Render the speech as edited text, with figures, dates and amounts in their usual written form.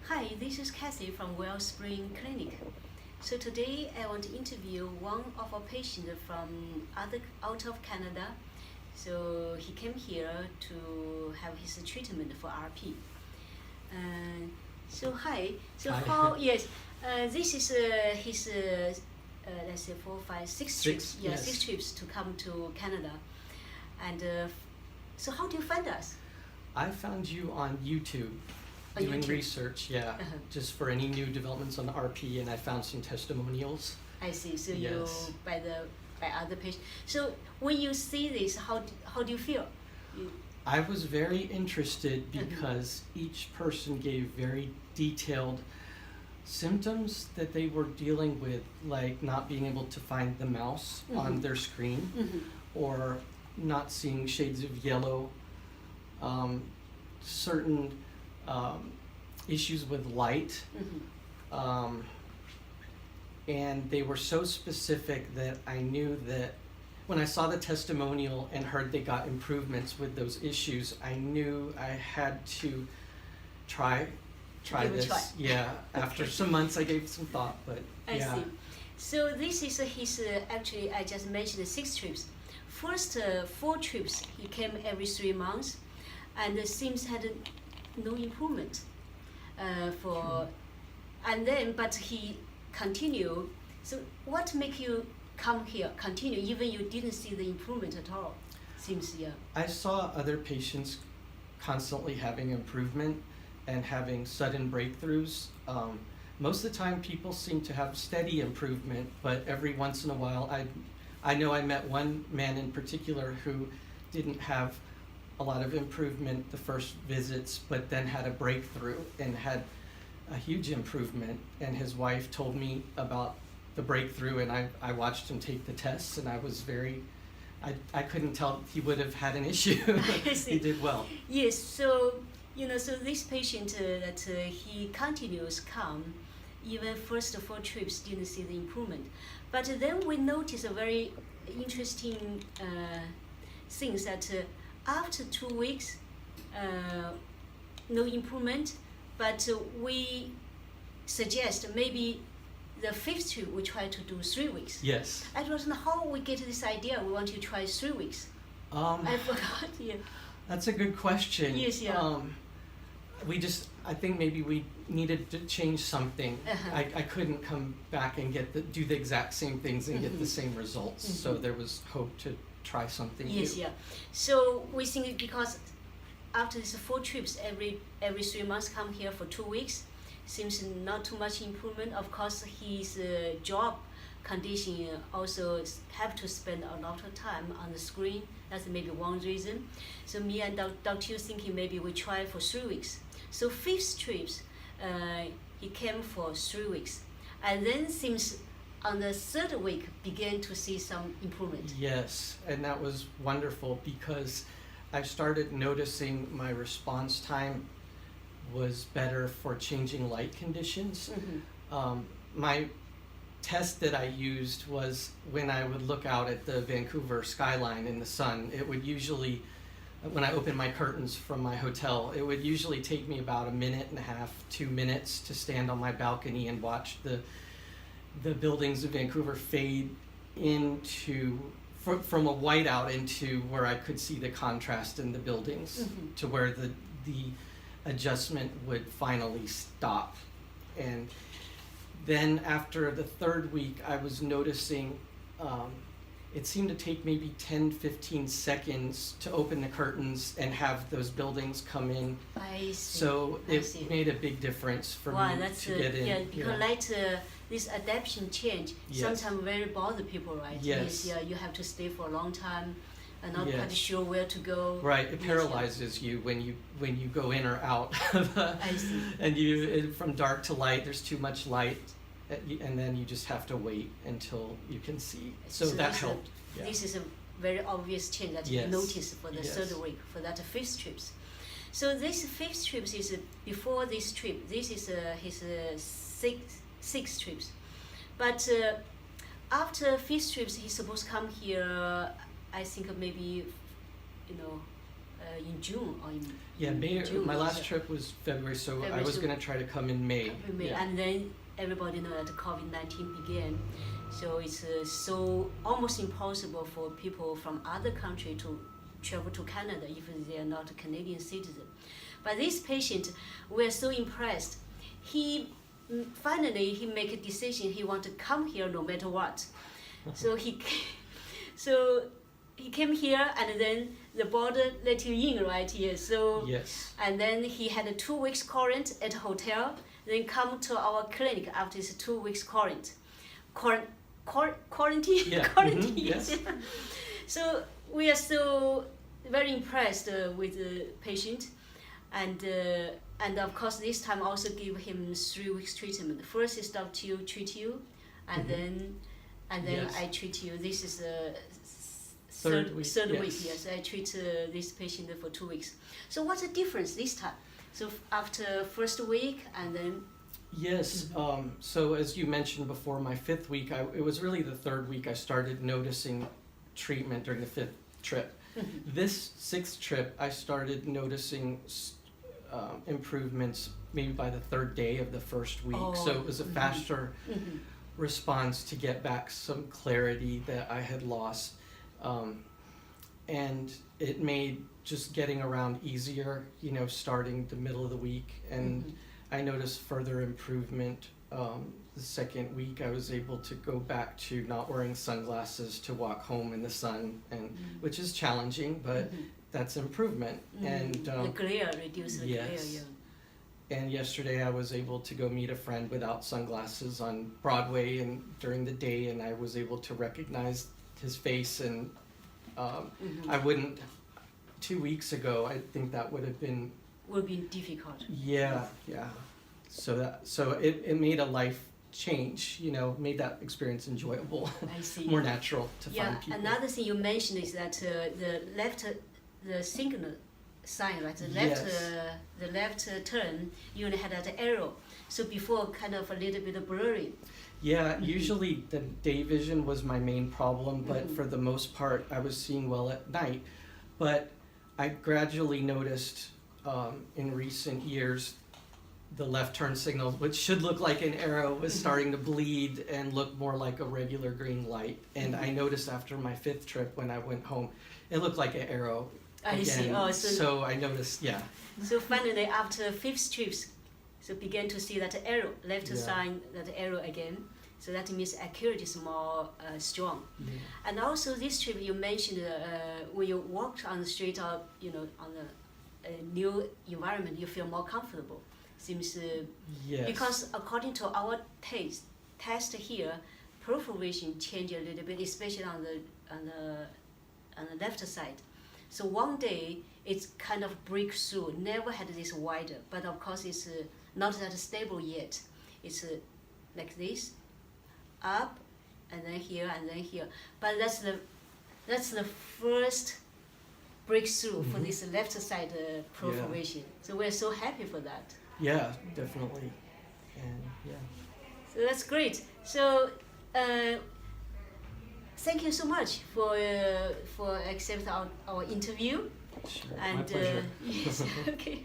Hi, this is Kathy from Wellspring Clinic. So today I want to interview one of our patients from out of Canada. So he came here to have his treatment for RP. So hi. So Hi. how? Yes. This is his let's say 4, 5, 6 trips. Yeah, yes. 6 trips to come to Canada. And so how do you find us? I found you on YouTube On doing YouTube. research, just for any new developments on RP, and I found some testimonials. I see. So Yes. you by other patients. So when you see this, how do you feel? I was very interested because each person gave very detailed symptoms that they were dealing with, like not being able to find the mouse on their screen, or not seeing shades of yellow, certain issues with light, and they were so specific that I knew that when I saw the testimonial and heard they got improvements with those issues, I knew I had to try Give it a this. try. Yeah, after some months I gave some thought, but I see. So this is his actually I just mentioned 6 trips. First 4 trips he came every 3 months, and it seems had no improvement and then but he continued. So what make you come here, continue even you didn't see the improvement at all? Seems I saw other patients constantly having improvement and having sudden breakthroughs. Most of the time people seem to have steady improvement, but every once in a while I know I met one man in particular who didn't have a lot of improvement the first visits, but then had a breakthrough and had a huge improvement, and his wife told me about the breakthrough, and I watched him take the tests, and I was I couldn't tell he would have had an issue. He did well. Yes, so so this patient that he continues come, even first 4 trips didn't see the improvement, but then we notice a very interesting things that after 2 weeks, no improvement, but we suggest maybe the 5th trip we try to do 3 weeks. Yes. I don't know how we get this idea. We want to try 3 weeks. I forgot. Yeah. That's a good question. Yes. Yeah. I think maybe we needed to change something. I couldn't come back and do the exact same things and get the same results. So there was hope to try something new. Yes. Yeah. So we think because after these 4 trips, every 3 months come here for 2 weeks, seems not too much improvement. Of course, his job condition also have to spend a lot of time on the screen. That's maybe one reason. So me and Dr. thinking maybe we try for 3 weeks. So 5th trips, he came for 3 weeks, and then seems on the 3rd week began to see some improvement. Yes, and that was wonderful because I started noticing my response time was better for changing light conditions. My test that I used was when I would look out at the Vancouver skyline in the sun, it would usually, when I opened my curtains from my hotel, it would usually take me about 1.5 minutes, 2 minutes to stand on my balcony and watch the buildings of Vancouver fade into, from a whiteout into where I could see the contrast in the buildings, to where the adjustment would finally stop. And then after the 3rd week, I was noticing it seemed to take maybe 10-15 seconds to open the curtains and have those buildings come in. I see. So it made a big difference for me to get in. Yeah, because light, this adaptation change sometimes very bother people, right? Yes. Yeah, you have to stay for a long time and not quite sure where to go. Right, it paralyzes you when you go in or out. I see. And from dark to light, there's too much light, and then you just have to wait until you can see. So that helped. This is a very obvious change that you noticed for the 3rd week, for that 5th trips. So this 5th trips is before this trip. This is his 6th trips. But after 5th trips, he's supposed to come here, I think maybe, in June or in Yeah, in May. June. My last trip was February, so I February, was so- gonna try to come in May. Yeah. And then everybody know that COVID-19 began, so it's so almost impossible for people from other country to travel to Canada if they are not a Canadian citizen. But this patient, we are so impressed. He finally he make a decision. He want to come here no matter what. So so he came here, and then the border let him in right here. So Yes. and then he had a 2 weeks quarantine at a hotel. Then come to our clinic after his 2 weeks quarantine. Quarantine. Yeah. Quarantine. Yes. So we are so very impressed with the patient, and of course this time also give him 3 weeks treatment. First is Dr. Yu treat you, and then Yes. I treat you. This is the Third week, Third week, yes. yes. I treat this patient for 2 weeks. So what's the difference this time? So after first week and then. Yes. So as you mentioned before, my 5th week, it was really the 3rd week I started noticing treatment during the 5th trip. This 6th trip, I started noticing improvements maybe by the 3rd day of the first week. Oh, So it was a faster response to get back some clarity that I had lost. And it made just getting around easier, starting the middle of the week. And I noticed further improvement. The 2nd week, I was able to go back to not wearing sunglasses to walk home in the sun, and which is challenging, but that's improvement. And the glare, reduce the glare, yes. yeah. And yesterday I was able to go meet a friend without sunglasses on Broadway and during the day, and I was able to recognize his face, and I wouldn't 2 weeks ago, I think that would have been Will be difficult. yeah. So it made a life change, made that experience enjoyable, I see. more natural to Yeah, find people. another thing you mentioned is that the signal sign, right? Yes. The left turn, you only had that arrow. So before, kind of a little bit blurry. Yeah, usually the day vision was my main problem, but for the most part, I was seeing well at night. But I gradually noticed in recent years the left turn signal, which should look like an arrow, was starting to bleed and look more like a regular green light. And I noticed after my 5th trip when I went home, it looked like an arrow I again. see. Oh, So I noticed, yeah. So finally, after 5th trips, so began to see that arrow, left Yeah. sign, that arrow again. So that means accuracy is more strong. Yeah. And also this trip you mentioned, when you walked on the street or on a new environment, you feel more comfortable. Seems Yes. because according to our test here, peripheral vision change a little bit, especially on the left side. So one day it's kind of breakthrough. Never had this wider, but of course it's not that stable yet. It's like this, up, and then here, and then here. But that's the first breakthrough for this left side peripheral Yeah. vision. So we're so happy for that. Yeah, definitely. And yeah. So that's great. So thank you so much for accepting our interview. Sure. And My pleasure. yes, okay.